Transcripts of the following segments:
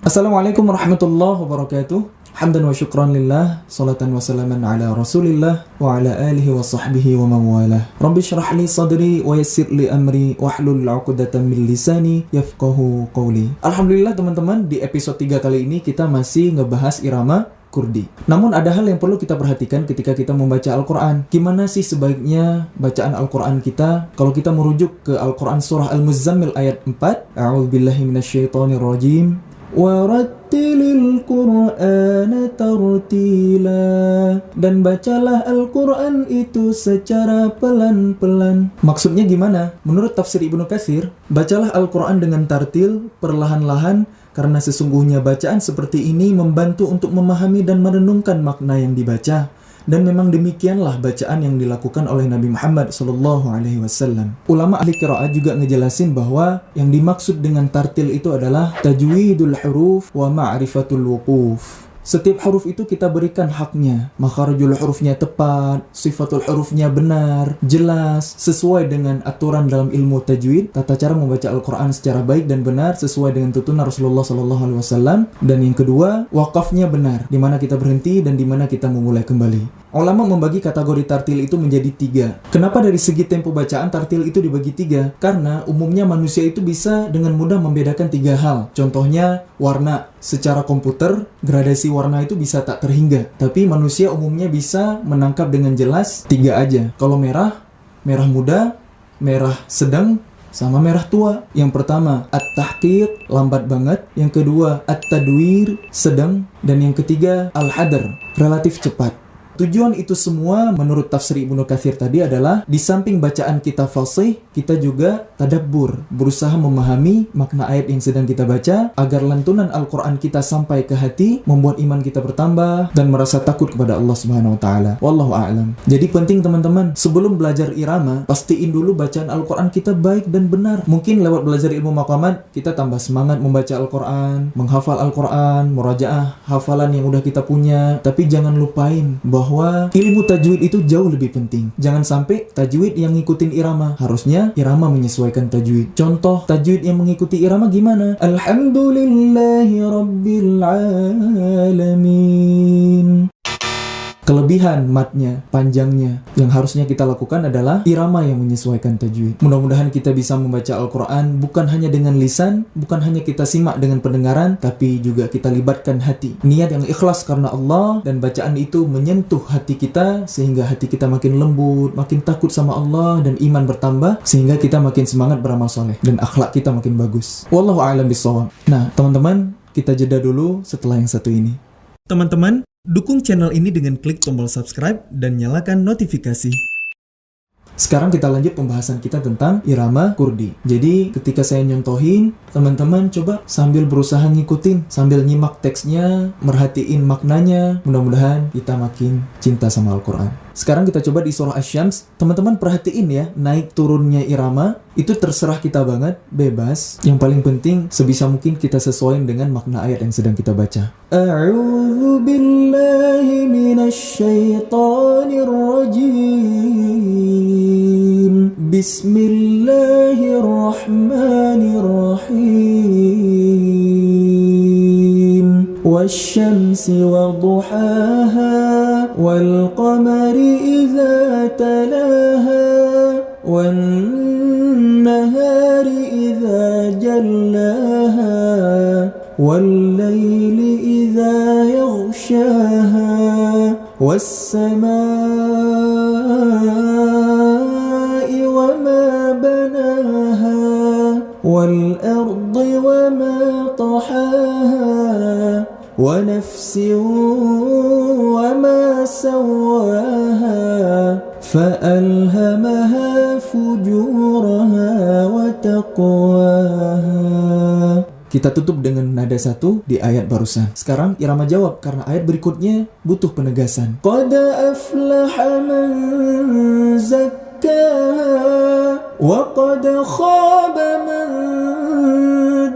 Assalamualaikum warahmatullahi wabarakatuh. Hamdan wa syukran lillah, salatan wa salaman ala rasulillah wa ala alihi wa sahbihi wa mawalah. Rabbi syrah li sadri wa yassir li amri wahlul 'uqdatam min lisani yafqahu qawli. Alhamdulillah teman-teman, di episode 3 kali ini kita masih ngebahas irama Kurdi. Namun ada hal yang perlu kita perhatikan ketika kita membaca Al-Quran. Gimana sih sebaiknya bacaan Al-Quran kita? Kalau kita merujuk ke Al-Quran surah Al-Muzammil ayat 4, A'udzubillahi minasyaitonirrajim. Warattilil Qur'ana tartila, dan bacalah Al-Quran itu secara pelan-pelan. Maksudnya gimana? Menurut tafsir Ibnu Katsir, bacalah Al-Quran dengan tartil, perlahan-lahan, karena sesungguhnya bacaan seperti ini membantu untuk memahami dan merenungkan makna yang dibaca. Dan memang demikianlah bacaan yang dilakukan oleh Nabi Muhammad SAW. Ulama ahli qiraat juga ngejelasin bahwa yang dimaksud dengan tartil itu adalah tajwidul huruf wa ma'rifatul wuquf. Setiap huruf itu kita berikan haknya. Makharijul hurufnya tepat, sifatul hurufnya benar, jelas, sesuai dengan aturan dalam ilmu tajwid, tata cara membaca Al-Quran secara baik dan benar sesuai dengan tuntunan Rasulullah SAW. Dan yang kedua, wakafnya benar, di mana kita berhenti dan di mana kita memulai kembali. Ulama membagi kategori tartil itu menjadi 3. Kenapa dari segi tempo bacaan tartil itu dibagi 3? Karena umumnya manusia itu bisa dengan mudah membedakan 3 hal. Contohnya warna. Secara komputer, gradasi warna itu bisa tak terhingga. Tapi manusia umumnya bisa menangkap dengan jelas 3 aja. Kalau merah, merah muda, merah sedang, sama merah tua. Yang pertama, at-tahqiq, lambat banget. Yang kedua, at-tadwir, sedang. Dan yang ketiga, al-hadar, relatif cepat. Tujuan itu semua menurut tafsir Ibnu Katsir tadi adalah di samping bacaan kita fasih, kita juga tadabbur, berusaha memahami makna ayat yang sedang kita baca agar lantunan Al-Quran kita sampai ke hati, membuat iman kita bertambah dan merasa takut kepada Allah Subhanahu wa taala. Wallahu a'lam. Jadi penting teman-teman, sebelum belajar irama, pastiin dulu bacaan Al-Quran kita baik dan benar. Mungkin lewat belajar ilmu maqamat kita tambah semangat membaca Al-Quran, menghafal Al-Quran, murajaah hafalan yang udah kita punya. Tapi jangan lupain bahwa ilmu tajwid itu jauh lebih penting. Jangan sampai tajwid yang ngikutin irama. Harusnya irama menyesuaikan tajwid. Contoh tajwid yang mengikuti irama gimana? Alhamdulillahi Rabbil Alamin. Kelebihan matnya, panjangnya. Yang harusnya kita lakukan adalah irama yang menyesuaikan tajwid. Mudah-mudahan kita bisa membaca Al-Quran bukan hanya dengan lisan, bukan hanya kita simak dengan pendengaran, tapi juga kita libatkan hati. Niat yang ikhlas karena Allah, dan bacaan itu menyentuh hati kita, sehingga hati kita makin lembut, makin takut sama Allah, dan iman bertambah, sehingga kita makin semangat beramal soleh, dan akhlak kita makin bagus. Wallahu a'lam bishawab. Nah, teman-teman, kita jeda dulu setelah yang satu ini. Teman-teman, dukung channel ini dengan klik tombol subscribe dan nyalakan notifikasi. Sekarang kita lanjut pembahasan kita tentang irama Kurdi. Jadi ketika saya nyontohin, teman-teman coba sambil berusaha ngikutin, sambil nyimak teksnya, merhatiin maknanya. Mudah-mudahan kita makin cinta sama Al-Quran. Sekarang kita coba di surah Asy-Syams. Teman-teman perhatiin ya, naik turunnya irama itu terserah kita banget, bebas. Yang paling penting sebisa mungkin kita sesuaikan dengan makna ayat yang sedang kita baca. A'udzu billahi minasy syaithanir rajim. Bismillahirrahmanirrahim. Wasyamsi wadduhaha wal qamari idza talaha wan nahari idza jallaha wal laili idza yaghshaha was samaa'i wama banaha wal ardi wama tahaha wa nafsin wama sawaha fa'alhamaha fujuraha wa taqwaha. Kita tutup dengan nada 1 di ayat barusan. Sekarang irama jawab karena ayat berikutnya butuh penegasan. Qad aflaha man zakkaha wa qad khaba man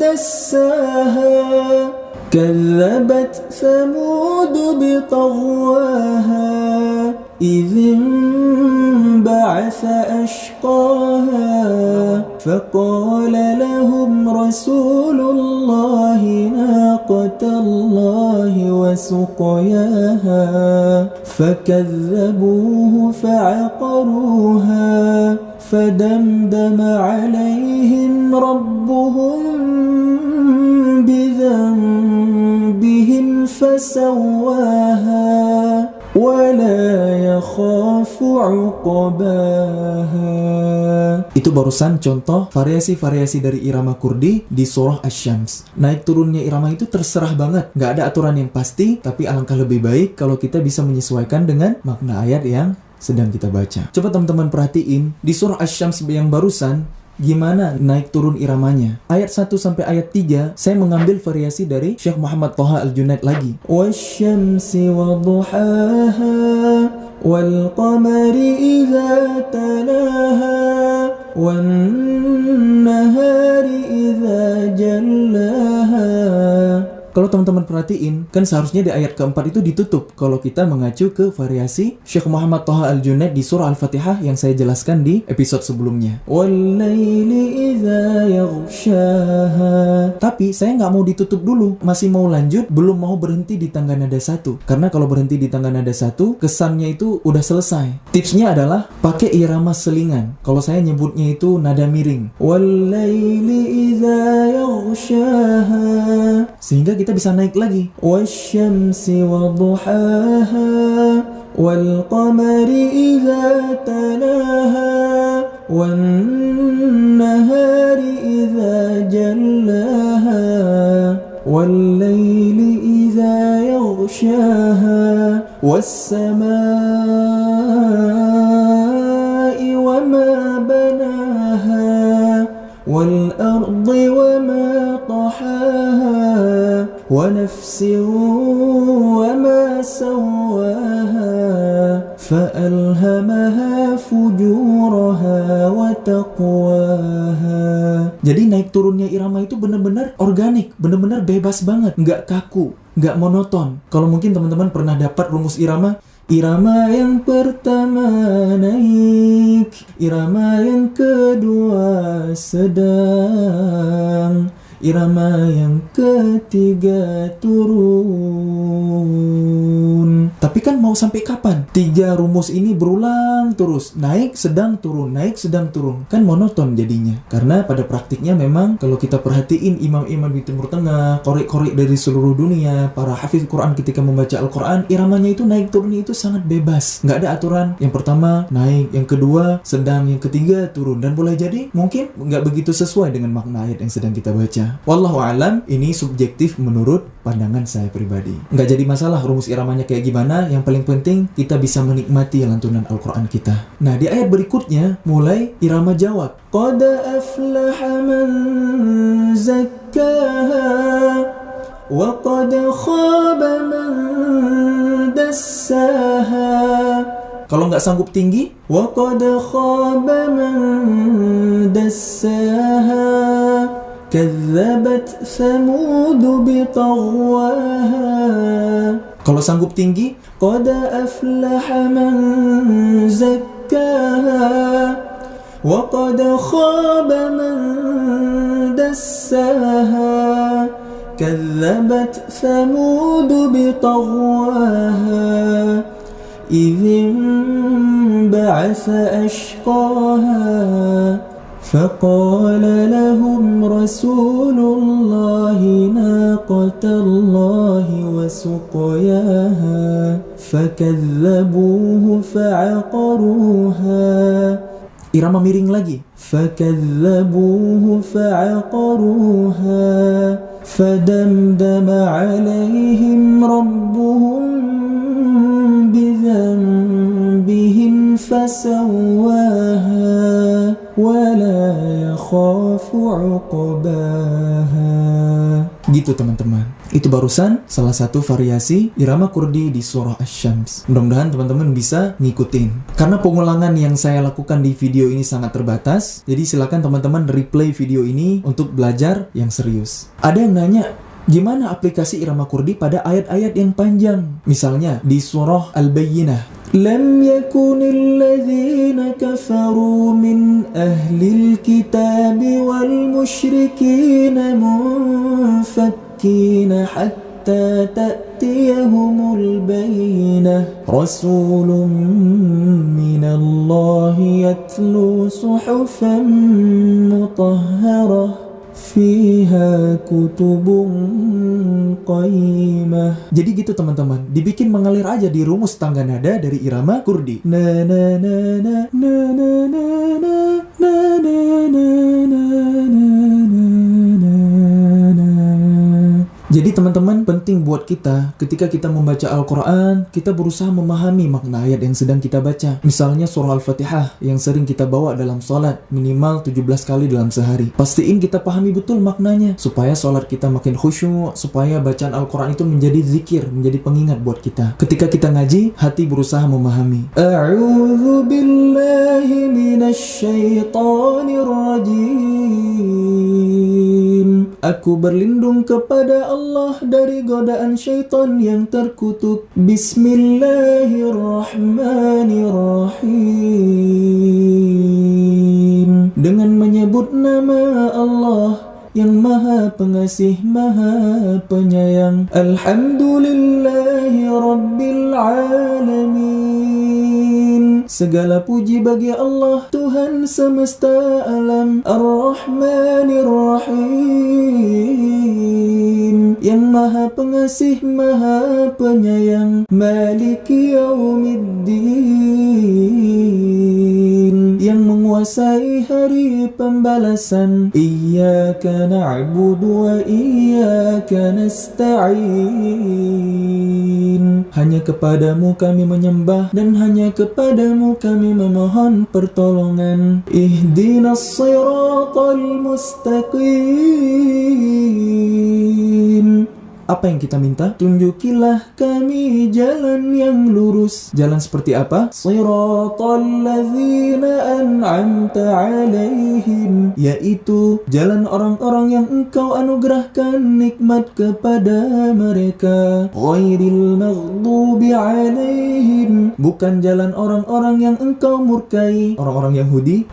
dassaha. كذبت ثمود بطغواها إذ انبعث أشقاها فقال لهم رسول الله ناقة وسقياها فكذبوه فعقروها فدمدم عليهم ربهم بذنبهم فسواها ولا يخاف عقباها. Itu barusan contoh variasi-variasi dari irama Kurdi di surah Asy-Syams. Naik turunnya irama itu terserah banget, nggak ada aturan yang pasti, tapi alangkah lebih baik kalau kita bisa menyesuaikan dengan makna ayat yang sedang kita baca. Coba teman-teman perhatiin di surah Asy-Syams yang barusan gimana naik turun iramanya. Ayat 1 sampai ayat 3 saya mengambil variasi dari Syekh Muhammad Thaha Al-Junaid lagi. Wasyamsi wadduhaha wal qamari idza talaha wan nahari idza jallaha. Kalau teman-teman perhatiin, kan seharusnya di ayat keempat itu ditutup kalau kita mengacu ke variasi Syekh Muhammad Thaha Al-Junaid di surah Al-Fatihah yang saya jelaskan di episode sebelumnya. Wal-laili idza yaghshaha. Tapi saya nggak mau ditutup dulu, masih mau lanjut, belum mau berhenti di tangga nada 1. Karena kalau berhenti di tangga nada 1, kesannya itu udah selesai. Tipsnya adalah pakai irama selingan. Kalau saya nyebutnya itu nada miring. Wal-laili idza yaghshaha. Sehingga kita bisa naik lagi. Wasyamsi wadduhaha wal qamari idza talaha wan nahari idza jallaha wal laili idza yaghshaha was samaa'i wama banaha wal ardi wama tahaha ونفس وما سواها فألهمها فجورها وتقواها. Jadi naik turunnya irama itu benar-benar organik, benar-benar bebas banget, nggak kaku, nggak monoton. Kalau mungkin teman-teman pernah dapat rumus irama, irama yang pertama naik, irama yang kedua sedang, irama yang ketiga turun. Tapi kan mau sampai kapan? 3 rumus ini berulang terus. Naik, sedang, turun. Naik, sedang, turun. Kan monoton jadinya. Karena pada praktiknya memang kalau kita perhatiin imam-imam di Timur Tengah, qori-qori dari seluruh dunia, para hafiz Quran ketika membaca Al-Quran, iramanya itu naik turunnya itu sangat bebas. Nggak ada aturan. Yang pertama naik, yang kedua sedang, yang ketiga turun. Dan boleh jadi mungkin nggak begitu sesuai dengan makna ayat yang sedang kita baca. Wallahu a'lam, ini subjektif menurut pandangan saya pribadi. Nggak jadi masalah rumus iramanya kayak gimana, yang paling penting kita bisa menikmati lantunan Al-Quran kita. Nah, di ayat berikutnya mulai irama jawab. Qad aflaha man zakkaha wa qad khaba man dassaha. Kalau nggak sanggup tinggi, wa qad khaba man dassaha كذبت ثمود بطغواها. Kalau sanggup tinggi, قد أفلح من زكاها وقد خاب من دساها كذبت ثمود بطغواها إذ انبعث أشقاها فقال لهم رسول الله ناقة الله وسقياها فكذبوه فعقروها. Irama miring lagi. فكذبوه فعقروها فدمدم عليهم ربهم بذنبهم فسواها ولا يخاف عقباها. Gitu teman-teman. Itu barusan salah satu variasi irama Kurdi di surah Asy-Syams. Mudah-mudahan teman-teman bisa ngikutin. Karena pengulangan yang saya lakukan di video ini sangat terbatas, jadi silakan teman-teman replay video ini untuk belajar yang serius. Ada yang nanya, gimana aplikasi irama Kurdi pada ayat-ayat yang panjang? Misalnya di surah Al-Bayyinah. لم يكن الذين كفروا من أهل الكتاب والمشركين منفكين حتى حتى تأتيهم البينة رسول من الله يتلو صحفا مطهرة fiha kutubun qayyimah. Jadi gitu teman-teman, dibikin mengalir aja di rumus tangga nada dari irama kurdi. Na na na na na na na na na na na na na na na. Jadi teman-teman, penting buat kita ketika kita membaca Al-Quran, kita berusaha memahami makna ayat yang sedang kita baca. Misalnya surah Al-Fatihah yang sering kita bawa dalam sholat minimal 17 kali dalam sehari. Pastiin kita pahami betul maknanya supaya sholat kita makin khusyuk, supaya bacaan Al-Quran itu menjadi zikir, menjadi pengingat buat kita. Ketika kita ngaji, hati berusaha memahami. A'udzu billahi minasyaitonir rajim. Aku berlindung kepada Allah dari godaan syaitan yang terkutuk. Bismillahirrahmanirrahim. Dengan menyebut nama Allah yang Maha Pengasih, Maha Penyayang. Alhamdulillahi Rabbil Alamin. Segala puji bagi Allah, Tuhan semesta alam. Ar-Rahmanir-Rahim, yang Maha Pengasih, Maha Penyayang. Maliki Yaumiddin, yang menguasai hari pembalasan. Iyyaka na'budu wa iyyaka nasta'in. Hanya kepadamu kami menyembah dan hanya kepadamu kami memohon pertolongan. Ihdinas siratal mustaqim. Apa yang kita minta? Tunjukilah kami jalan yang lurus. Jalan seperti apa? Siratal ladzina an'amta alaihim, yaitu jalan orang-orang yang engkau anugerahkan nikmat kepada mereka. Ghairil maghdubi alaihim, bukan jalan orang-orang yang engkau murkai, orang-orang Yahudi.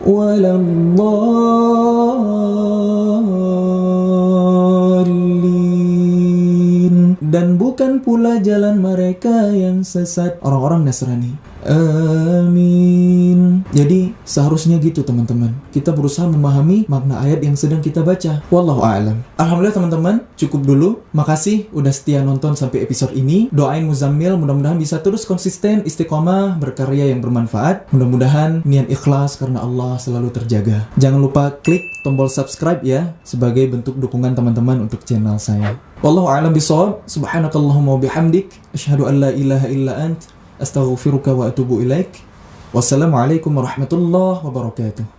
Dan bukan pula jalan mereka yang sesat, orang-orang Nasrani. Amin. Jadi seharusnya gitu teman-teman, kita berusaha memahami makna ayat yang sedang kita baca. Wallahu a'lam. Alhamdulillah teman-teman, cukup dulu. Makasih udah setia nonton sampai episode ini. Doain Muzammil mudah-mudahan bisa terus konsisten, istiqomah, berkarya yang bermanfaat. Mudah-mudahan niat ikhlas karena Allah selalu terjaga. Jangan lupa klik tombol subscribe ya, sebagai bentuk dukungan teman-teman untuk channel saya. Wallahu a'lam bishawab. Subhanakallahumma wa bihamdik, asyhadu an la ilaha illa ant, astaghfiruka wa atubu ilaik. Wassalamualaikum warahmatullahi wabarakatuh.